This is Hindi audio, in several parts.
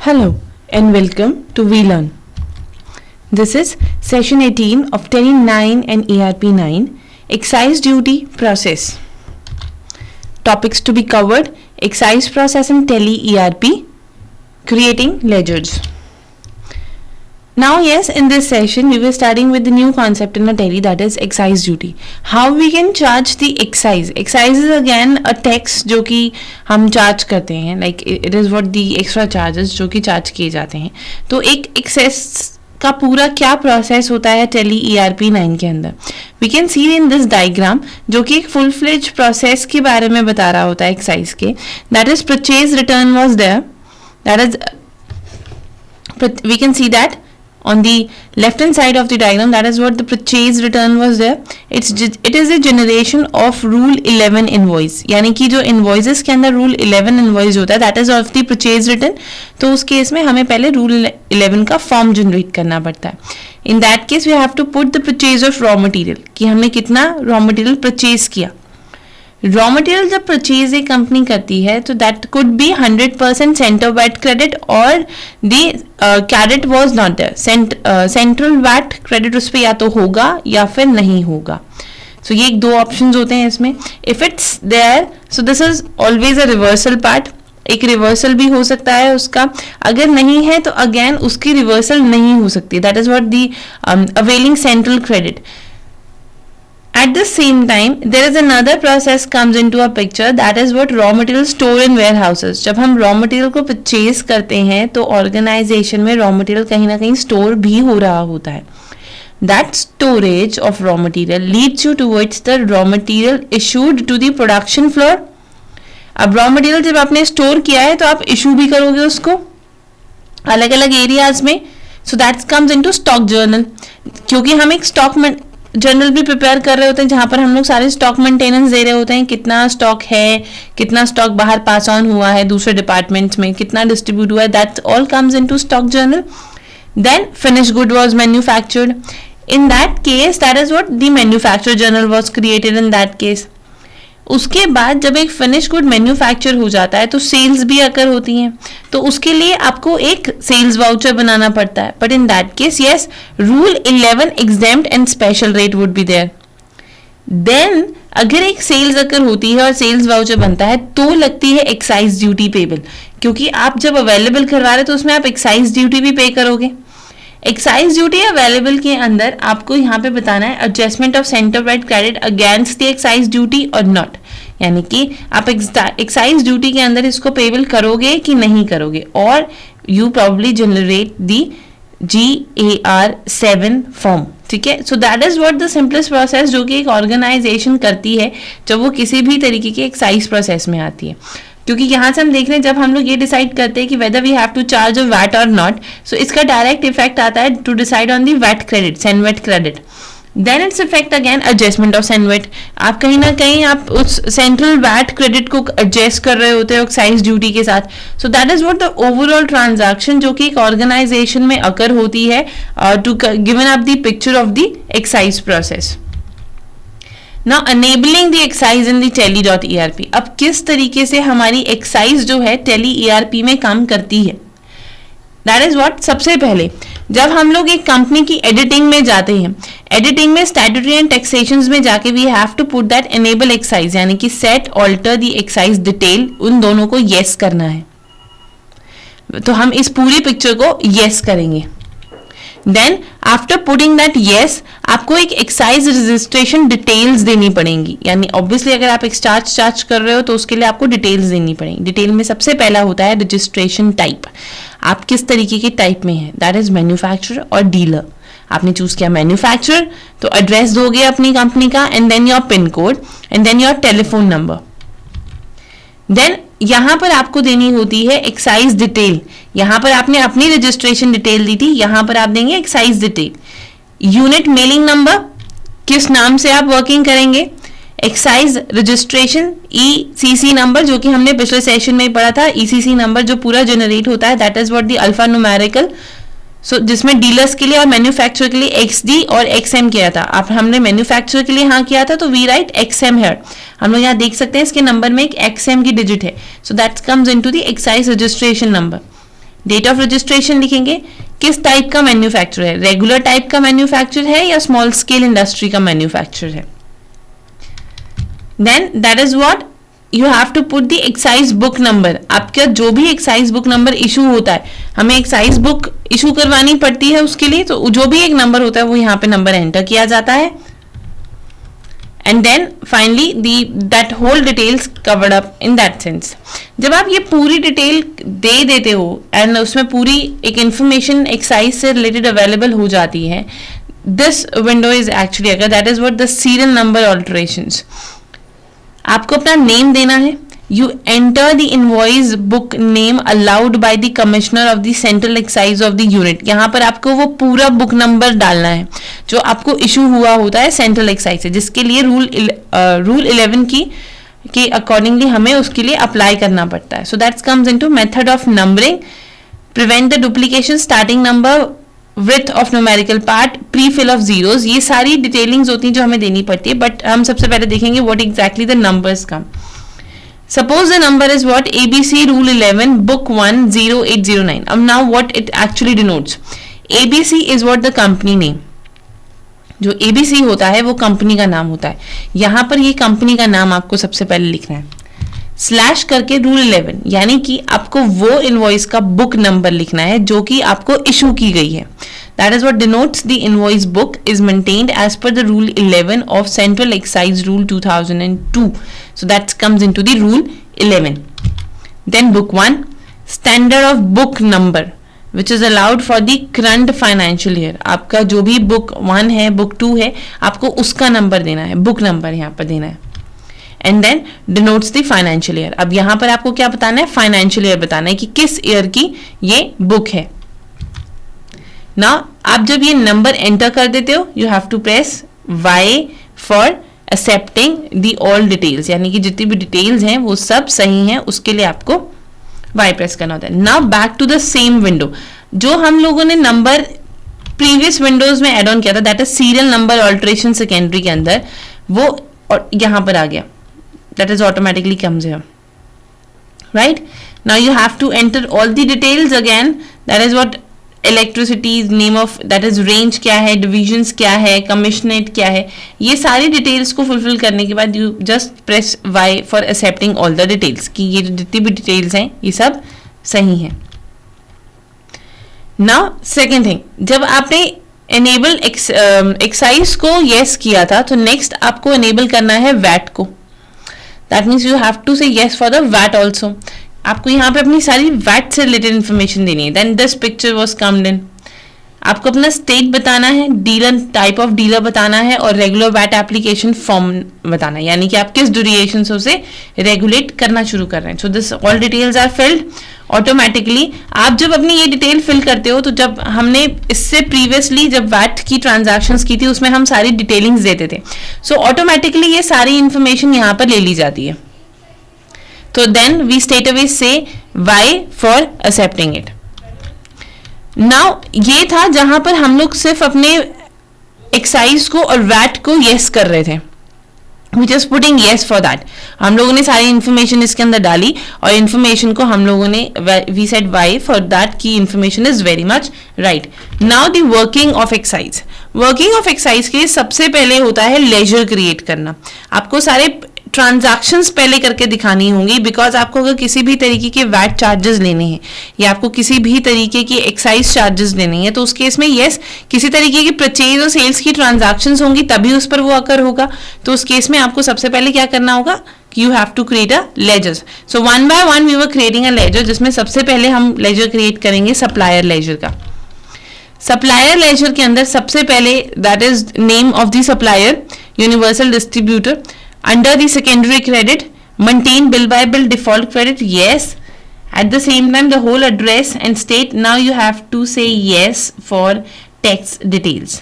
Hello and welcome to We Learn. This is session 18 of Tele 9 and ARP 9, Excise Duty Process. Topics to be covered: Excise Process in Tele ERP, Creating Ledgers. Now yes, in this session we were starting with the new concept in a Tele, that is excise duty. How we can charge the excise. Excise is again a tax जो कि हम charge करते हैं, like it is what the extra charges जो कि charge किए जाते हैं. तो एक excess का पूरा क्या प्रोसेस होता है टेली ERP 9 के अंदर. We can see in this diagram जो कि एक फुल फ्लेज प्रोसेस के बारे में बता रहा होता है एक्साइज के. That is purchase return was there. That is we can see that on the left hand side of the diagram, that is what the purchase return was there. It is a generation of rule 11 invoice, यानी कि जो invoices के अंदर rule 11 invoice होता है, that is of the purchase return. तो उस केस में हमें पहले rule 11 का फॉर्म जनरेट करना पड़ता है. In that case we have to put the purchase of raw material, कि हमने कितना raw material purchase किया. रॉ मटेरियल जब परचेज एक कंपनी करती है तो that could be 100% centre VAT credit और the credit was not there. Central VAT credit उस पर या तो होगा या फिर नहीं होगा. सो ये दो ऑप्शंस होते हैं इसमें. If it's there so this is always a reversal part. एक रिवर्सल भी हो सकता है उसका. अगर नहीं है तो अगेन उसकी रिवर्सल नहीं हो सकती. That is what the availing central credit. At the same time, there is another process comes into a picture, that is what raw material store in warehouses. जब हम raw material को purchase करते हैं तो organization में raw material कहीं ना कहीं store भी हो रहा होता है. That storage of raw material leads you towards the raw material issued to the production floor. अब raw material जब आपने store किया है तो आप issue भी करोगे उसको अलग अलग areas में. So that comes into stock journal, क्योंकि हम एक stock में जर्नल भी प्रिपेयर कर रहे होते हैं जहां पर हम लोग सारे स्टॉक मेंटेनेंस दे रहे होते हैं. कितना स्टॉक है, कितना स्टॉक बाहर पास ऑन हुआ है दूसरे डिपार्टमेंट्स में, कितना डिस्ट्रीब्यूट हुआ है. That all comes into stock journal. Then finish good was manufactured. In that case that is what the manufacture journal was created in that case. उसके बाद जब एक फिनिश गुड मैन्युफैक्चर हो जाता है तो सेल्स भी अकर होती हैं. तो उसके लिए आपको एक सेल्स वाउचर बनाना पड़ता है. But in that case yes, rule 11 exempt and special rate would be there. Then अगर एक सेल्स अकर होती है और सेल्स वाउचर बनता है तो लगती है एक्साइज ड्यूटी पेबल, क्योंकि आप जब अवेलेबल करवा रहे तो उसमें आप एक्साइज ड्यूटी भी पे करोगे. एक्साइज ड्यूटी अवेलेबल के अंदर आपको यहाँ पे बताना है adjustment of centre wide credit against the excise duty और नॉट, यानी कि आप एक्साइज ड्यूटी के अंदर इसको पेबल करोगे कि नहीं करोगे. और you probably generate the GAR7 form. ठीक है. So that is what the simplest process जो कि एक ऑर्गेनाइजेशन करती है जब वो किसी भी तरीके के एक्साइज प्रोसेस में आती है. क्योंकि यहाँ से हम देख रहे हैं जब हम लोग ये डिसाइड करते हैं कि whether we have to charge a VAT और नॉट, सो इसका डायरेक्ट इफेक्ट आता है to decide on the VAT credit, CENVAT credit. Then its effect again adjustment of CENVAT. आप कहीं ना कहीं आप उस सेंट्रल वैट क्रेडिट को एडजस्ट कर रहे होते हो एक्साइज ड्यूटी के साथ. So that is what the overall transaction जो कि एक ऑर्गेनाइजेशन में अकर होती है to given up the picture of the excise process. Now enabling the excise in the tele.erp. अब किस तरीके से हमारी एक्साइज जो है टेली ERP में काम करती है. That is what, सबसे पहले जब हम लोग एक कंपनी की एडिटिंग में जाते हैं, एडिटिंग में स्टैट्यूटरी एंड टैक्सेशंस में जाके we have to put that enable excise, यानी कि set alter the excise detail, उन दोनों को येस करना है. तो हम इस पूरी पिक्चर को येस करेंगे. Then after putting that yes आपको एक एक्साइज रजिस्ट्रेशन डिटेल्स देनी पड़ेंगी. यानी ऑब्वियसली अगर आप एक चार्ज कर रहे हो तो उसके लिए आपको डिटेल्स देनी पड़ेंगी. डिटेल में सबसे पहला होता है रजिस्ट्रेशन टाइप. आप किस तरीके के टाइप में है, दैट इज मैन्युफैक्चरर और डीलर. आपने चूज किया मैन्युफैक्चरर तो एड्रेस दोगे अपनी कंपनी का, and then your pin code, and then your telephone number. Then यहां पर आपको देनी होती है एक्साइज डिटेल. यहां पर आपने अपनी रजिस्ट्रेशन डिटेल दी थी, यहां पर आप देंगे excise detail. Unit mailing number, किस नाम से आप वर्किंग करेंगे. एक्साइज रजिस्ट्रेशन ECC नंबर जो कि हमने पिछले सेशन में पढ़ा था. ECC नंबर जो पूरा जनरेट होता है that is what the alpha numerical. So जिसमें डीलर्स के लिए और मैन्युफैक्चरर के लिए XD और XM किया था. अब हमने मैन्युफैक्चरर के लिए हाँ किया था तो वी राइट XM हेयर. हम लोग यहाँ देख सकते हैं इसके नंबर में एक XM की डिजिट है. So that comes into the excise registration number. Date of registration लिखेंगे, किस टाइप का मैन्युफैक्चर है, रेगुलर टाइप का मैन्युफैक्चर है या स्मॉल स्केल इंडस्ट्री का मैन्युफैक्चर है. Then that is what you have to put the excise book number. आपका जो भी एक्साइज बुक नंबर इशू होता है, हमें एक्साइज बुक इशू करवानी पड़ती है उसके लिए, तो जो भी एक नंबर होता है वो यहाँ पे नंबर एंटर किया जाता है. And then finally that whole details covered up in that sense. जब आप ये पूरी डिटेल दे देते हो एंड उसमें पूरी एक इंफॉर्मेशन एक्साइज से रिलेटेड अवेलेबल हो जाती है, दिस विंडो इज एक्चुअली अगर that is what the serial number alterations. आपको अपना नेम देना है. You enter the invoice book name allowed by the commissioner of the central excise of the unit. यहाँ पर आपको वो पूरा बुक नंबर डालना है जो आपको इशू हुआ होता है सेंट्रल एक्साइज से, जिसके लिए रूल 11 के अकॉर्डिंगली हमें उसके लिए अप्लाई करना पड़ता है. So that comes into method of numbering, prevent the duplication, starting number, width of numerical part, pre-fill of zeros. ये सारी डिटेलिंग्स होती हैं जो हमें देनी पड़ती है, बट हम सबसे पहले देखेंगे what exactly the numbers come. Suppose the number is what ABC rule 11 book 1 0809. अब now what it actually denotes. ABC is what the company name. जो ABC होता है वो कंपनी का नाम होता है. यहाँ पर ये कंपनी का नाम आपको सबसे पहले लिखना है. स्लैश करके रूल 11, यानी कि आपको वो इनवॉइस का बुक नंबर लिखना है जो कि आपको इशू की गई है. That is what denotes the invoice book is maintained as per the rule 11 of central excise rule 2002. So that comes into the rule 11. Then book 1, standard of book number which is allowed for the current financial year. आपका जो भी बुक 1 है, बुक 2 है, आपको उसका नंबर देना है, बुक नंबर यहाँ पर देना है. And then denotes the financial year. अब यहां पर आपको क्या बताना है, फाइनेंशियल ईयर बताना है कि किस ईयर की ये बुक है. ना आप जब ये नंबर एंटर कर देते हो, you have to press Y for accepting the all details, यानी कि जितनी भी डिटेल्स हैं वो सब सही हैं, उसके लिए आपको Y प्रेस करना होता है. Now back to the same window जो हम लोगों ने नंबर प्रीवियस विंडोज में एड ऑन किया था, that is serial number alteration secondary के अंदर, वो और यहां पर आ गया. That is automatically comes here, right? Now you have to enter all the details again. That is what electricity name of, that is range क्या है, divisions क्या है, commissionate क्या है, ये सारी details को fulfill करने के बाद you just press Y for accepting all the details कि ये जितनी भी details हैं ये सब सही हैं. Now second thing, जब आपने enable excise को yes किया था, तो next आपको enable करना है VAT को. That means you have to say yes for the VAT also. आपको यहाँ पे अपनी सारी VAT से रिलेटेड इन्फॉर्मेशन देनी है. Then this picture was come in. आपको अपना स्टेट बताना है, डीलर टाइप ऑफ डीलर बताना है और रेगुलर वैट एप्लीकेशन फॉर्म बताना है, यानी कि आप किस ड्यूरेशन से उसे रेगुलेट करना शुरू कर रहे हैं. So this all details are filled automatically. आप जब अपनी ये डिटेल फिल करते हो, तो जब हमने इससे प्रीवियसली जब वैट की ट्रांजैक्शंस की थी उसमें हम सारी डिटेलिंग्स देते थे, सो ऑटोमेटिकली ये सारी इंफॉर्मेशन यहाँ पर ले ली जाती है. तो देन वी स्ट्रेट अवे से Y for accepting it. Now ये था जहां पर हम लोग सिर्फ अपने एक्साइज को और वैट को यस कर रहे थे. We just putting yes for that. हम लोगों ने सारी इंफॉर्मेशन इसके अंदर डाली और इंफॉर्मेशन को हम लोगों ने we said Y for that की information is very much right. Now the working of excise. Working of excise के लिए सबसे पहले होता है लेजर क्रिएट करना. आपको सारे ट्रांजैक्शंस पहले करके दिखानी होंगी, बिकॉज आपको अगर किसी भी तरीके के वैट चार्जेस लेने हैं या आपको किसी भी तरीके की एक्साइज चार्जेस लेने हैं, तो उस केस में यस किसी तरीके की परचेज और सेल्स की ट्रांजैक्शंस होंगी तभी उस पर वो अकर होगा. तो उस केस में आपको सबसे पहले क्या करना होगा, you have to create a ledgers. So one by one we were creating a ledger, जिसमें सबसे पहले हम लेजर क्रिएट करेंगे सप्लायर लेजर का. सप्लायर लेजर के अंदर सबसे पहले that is name of the supplier, universal distributor. Under the secondary credit, maintain bill by bill default credit, yes. At the same time, the whole address and state. Now you have to say yes for tax details.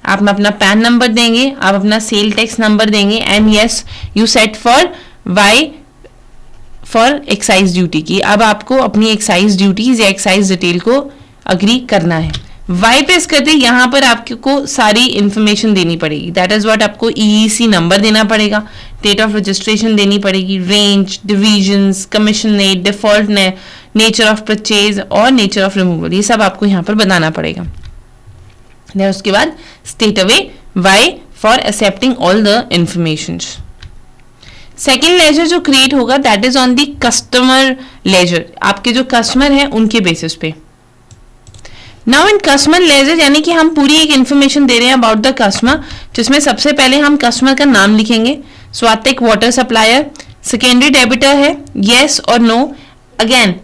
आप अपना पैन नंबर देंगे, आप अपना सेल टैक्स नंबर देंगे, and yes you set for Y for excise duty की. अब आपको अपनी एक्साइज ड्यूटीज या एक्साइज डिटेल को अग्री करना है. वाई प्रेस करते यहाँ पर आपको सारी इंफॉर्मेशन देनी पड़ेगी. दैट इज व्हाट आपको EEC नंबर देना पड़ेगा, डेट ऑफ रजिस्ट्रेशन देनी पड़ेगी, range, divisions, commission rate, default nature of purchase और नेचर ऑफ रिमूवल, ये सब आपको यहाँ पर बताना पड़ेगा। देन उसके बाद straight away Y for accepting all the information. Second ledger जो क्रिएट होगा that is on the customer ledger, आपके जो कस्टमर हैं उनके बेसिस पे। नाउ इन कस्टमर लेजर यानी कि हम पूरी एक इंफॉर्मेशन दे रहे हैं अबाउट द कस्टमर, जिसमें सबसे पहले हम कस्टमर का नाम लिखेंगे, स्वातिक वाटर सप्लायर, सेकेंडरी डेबिटर है, येस और नो। अगेन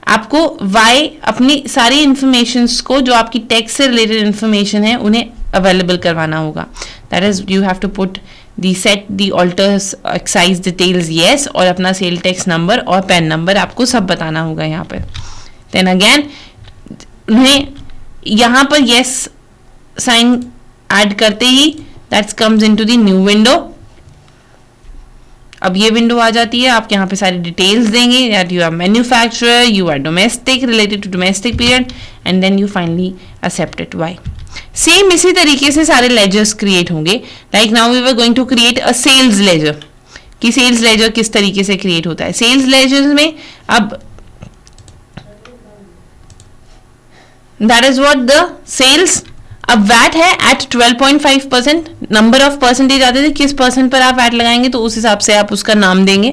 आपको वाई अपनी सारी इंफॉर्मेशंस को जो आपकी टैक्स से रिलेटेड इंफॉर्मेशन है उन्हें अवेलेबल करवाना होगा। That is you have to put the set the alters excise details yes और अपना सेल टैक्स नंबर और पैन नंबर आपको सब बताना होगा यहाँ पर। देन अगेन उन्हें यहाँ पर येस साइन ऐड करते ही that's comes into the new window. अब ये विंडो आ जाती है, आप यहाँ पे सारी डिटेल्स देंगे that you are manufacturer, you are domestic, related to domestic period, and then you finally accept it Y. Same इसी तरीके से सारे लेजर्स क्रिएट होंगे। Like now we were going to create a sales ledger, कि सेल्स लेजर किस तरीके से क्रिएट होता है। सेल्स लेजर में अब that is what the sales, अब वैट है एट 12.5%, नंबर ऑफ परसेंटेज आते थे, किस परसेंट पर आप वैट लगाएंगे तो उस हिसाब से आप उसका नाम देंगे।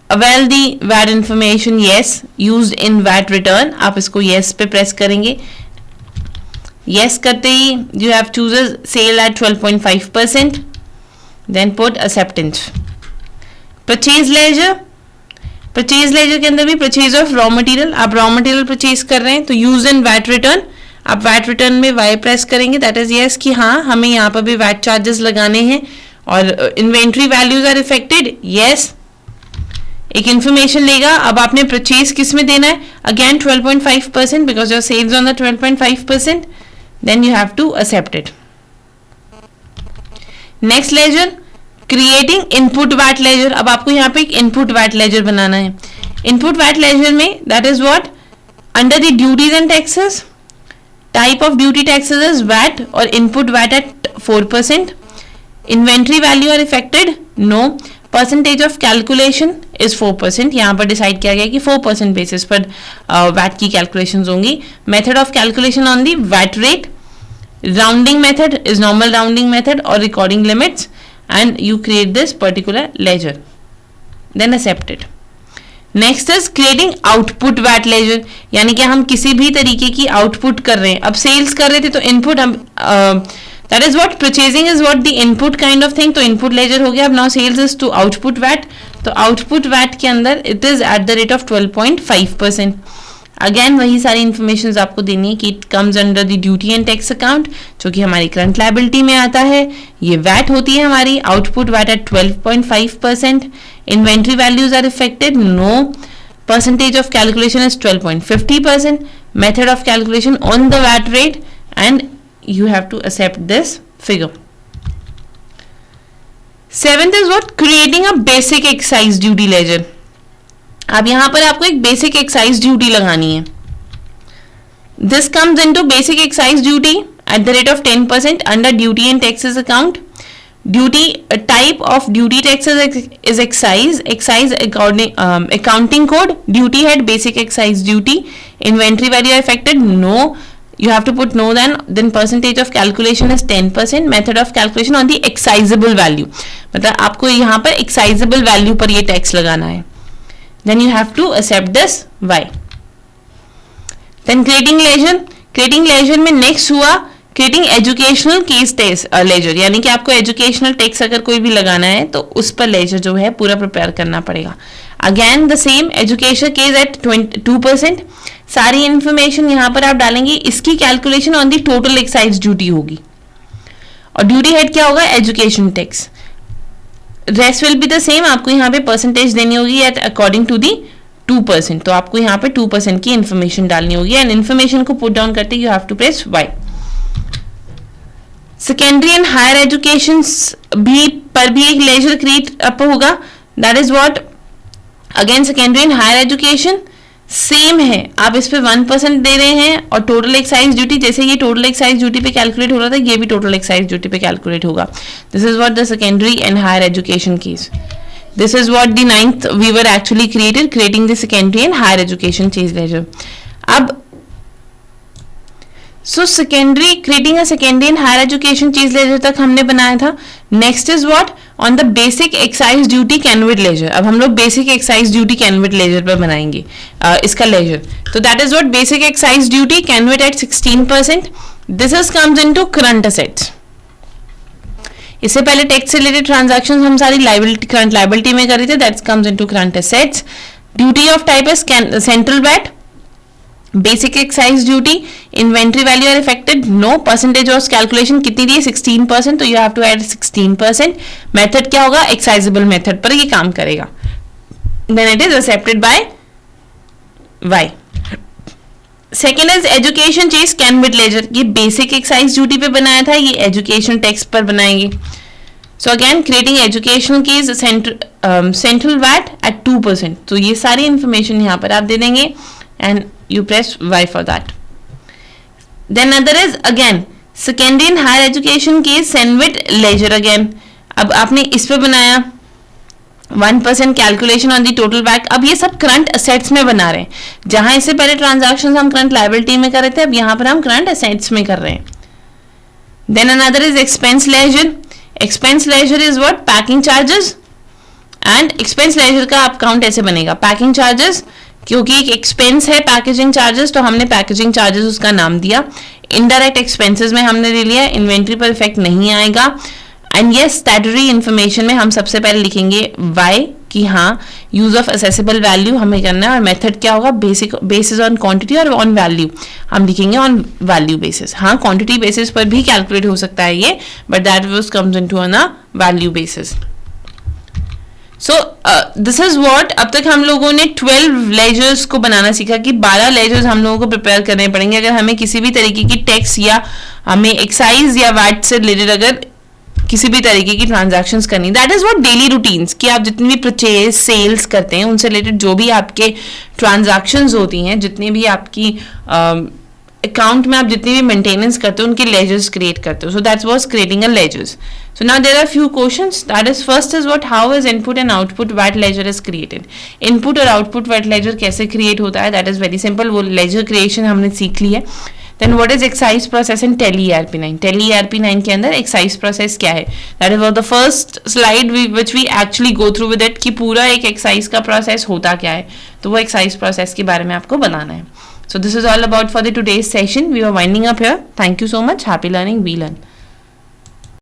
Avail the VAT information yes used in VAT return, आप इसको येस पे प्रेस करेंगे। येस करते ही you have choose sale at 12.5%, then put acceptance. Purchase ledger, purchase ledger के अंदर भी परचेज ऑफ रॉ मटेरियल, आप रॉ मटेरियल परचेज कर रहे हैं तो यूज इन वैट रिटर्न, आप वैट रिटर्न में वाई प्रेस करेंगे, दैट इज यस कि हाँ हमें यहाँ पर भी वैट चार्जेस लगाने हैं। और inventory values are affected, yes एक इंफॉर्मेशन लेगा। अब आपने परचेज किस में देना है, again 12.5% because your sales on the 12.5%, then you have to accept it. Next ledger creating input VAT ledger, अब आपको यहाँ पे एक इनपुट वैट लेजर बनाना है। इनपुट वैट लेजर में that is what under the duties and taxes, type of duty taxes is VAT or input VAT at 4%. Inventory value are affected? No. Percentage of calculation is 4%. यहाँ पर डिसाइड किया गया कि 4% बेसिस पर VAT की कैलकुलेशंस होंगी। Method of calculation on the VAT rate. Rounding method is normal rounding method or recording limits, and you create this particular ledger. Then accept it. Next is creating output VAT ledger, यानी कि हम किसी भी तरीके की आउटपुट कर रहे हैं। अब सेल्स कर रहे थे तो इनपुट हम that is what purchasing is what the input kind of thing, तो इनपुट लेजर हो गया। अब now sales is to output VAT, तो आउटपुट वैट के अंदर it is at the rate of 12.5%। Again वही सारी इंफॉर्मेशन आपको देनी है कि it comes under the duty and tax account, जो कि हमारी करंट लायबिलिटी में आता है। ये वैट होती है हमारी output VAT at 12.5%। Inventory values are affected, no. Percentage of calculation is 12.50%। Method of calculation on the VAT rate, and you have to accept this figure. Seventh is what creating a basic excise duty ledger. अब यहां पर आपको एक बेसिक एक्साइज ड्यूटी लगानी है। This comes into basic excise duty at the rate of 10% under duty and taxes account. Duty type of duty taxes is excise, excise accounting code, duty head basic excise duty. Inventory value affected, no, you have to put no, then percentage of calculation is 10%. method of calculation on the excisable value, मतलब आपको यहाँ पर excisable value पर ये टैक्स लगाना है। then you have to accept this y. then creating ledger, creating ledger में next हुआ creating educational case ledger, यानी कि आपको educational tax अगर कोई भी लगाना है तो उस पर ledger जो है पूरा प्रिपेयर करना पड़ेगा। Again the same education case at 2%। सारी इंफॉर्मेशन यहाँ पर आप डालेंगे, इसकी calculation on the total excise duty होगी, और ड्यूटी हेड क्या होगा, education tax. Rest will be the same, आपको यहाँ पे परसेंटेज देनी होगी एट अकॉर्डिंग टू दी 2%, तो आपको यहाँ पे 2% की इंफॉर्मेशन डालनी होगी, एंड इंफॉर्मेशन को पुट डाउन करते you have to press Y. Secondary and higher education भी पर भी एक लेजर क्रिएट अप होगा, that is what again secondary and higher education. Same है, आप इस पे 1% दे रहे हैं और टोटल एक्साइज ड्यूटी, जैसे ये टोटल एक्साइज ड्यूटी पे कैलकुलेट हो रहा था, ये भी टोटल एक्साइज ड्यूटी पे कैलकुलेट होगा. This is what the secondary and higher education case. This is what the 9th we were actually creating the secondary and higher education change ledger. अब so secondary, creating a secondary and higher education change ledger तक हमने बनाया था. Next is what? On the basic excise duty canvas ledger. अब हम लोग basic excise duty canvas ledger पर बनाएंगे इसका ledger. तो that is what basic excise duty canvas at 16%. This is comes into current assets. इससे पहले टैक्स से रिलेटेड ट्रांजैक्शंस हम सारी लायबिलिटी, करंट लायबिलिटी में कर रहे थे. That comes into current assets. Duty of type is central VAT. Basic excise duty, inventory value are affected, no. Percentage of calculation कितनी दी है? 16%. तो you have to add 16%. Method क्या होगा? एक्साइजेबल मेथड पर ये काम करेगा. Then it is accepted by Y. Second is education change CENVAT ledger. ये बेसिक एक्साइज ड्यूटी पे बनाया था, ये एजुकेशन टैक्स पर बनाएंगे. So again creating educational case central VAT at 2%. तो ये सारी इंफॉर्मेशन यहाँ पर आप दे देंगे and you press Y for that. Then other is again secondary and higher education cess CENVAT ledger. Again अब आपने इस पे बनाया 1% calculation on the total VAT. अब ये सब करंट असेट्स में बना रहे हैं. जहां इससे पहले ट्रांजैक्शंस हम करंट लायबिलिटी में कर रहे थे, अब यहां पर हम करंट असेट्स में कर रहे हैं. Then another is expense ledger. Expense ledger is what? Packing charges. And expense ledger का आप काउंट ऐसे बनेगा, पैकिंग चार्जेस, क्योंकि एक एक्सपेंस है पैकेजिंग चार्जेस, तो हमने पैकेजिंग चार्जेस उसका नाम दिया. इनडायरेक्ट एक्सपेंसेस में हमने ले लिया, इन्वेंट्री पर इफेक्ट नहीं आएगा. एंड यस, स्टैट्यूटरी इन्फॉर्मेशन में हम सबसे पहले लिखेंगे वाई, कि हाँ यूज ऑफ असेसिबल वैल्यू हमें करना है. और मेथड क्या होगा? बेसिक बेसिस ऑन क्वांटिटी और ऑन वैल्यू. हम लिखेंगे ऑन वैल्यू बेसिस. हाँ, क्वांटिटी बेसिस पर भी कैलकुलेट हो सकता है ये, but that was comes into on a value basis. So this is what. अब तक हम लोगों ने 12 लेजर्स को बनाना सीखा, कि 12 लेजर्स हम लोगों को प्रिपेयर करने पड़ेंगे अगर हमें किसी भी तरीके की टैक्स या हमें एक्साइज या वैट से रिलेटेड अगर किसी भी तरीके की ट्रांजैक्शंस करनी. That is what daily routines, कि आप जितनी भी परचेज सेल्स करते हैं उनसे रिलेटेड जो भी आपके ट्रांजैक्शंस होती हैं, जितनी भी आपकी अकाउंट में आप जितनी भी मेंटेनेंस करते हो, उनके लेजर्स क्रिएट करते हो. So that's was creating a ledgers. So now there are few questions. That is first is what? How is input and output VAT ledger is created. Input और आउटपुट वैट लेजर कैसे क्रिएट होता है? That is very simple. वो लेजर क्रिएशन हमने सीख ली है. Then what is excise process in Tele ERP9? Tele ERP9 के अंदर excise process क्या है? That is the first slide which we actually go through with it, कि पूरा एक excise का process होता क्या है. तो वो excise process के बारे में आपको बताना है. So this is all about for the today's session. We are winding up here. Thank you so much. Happy learning. We learn.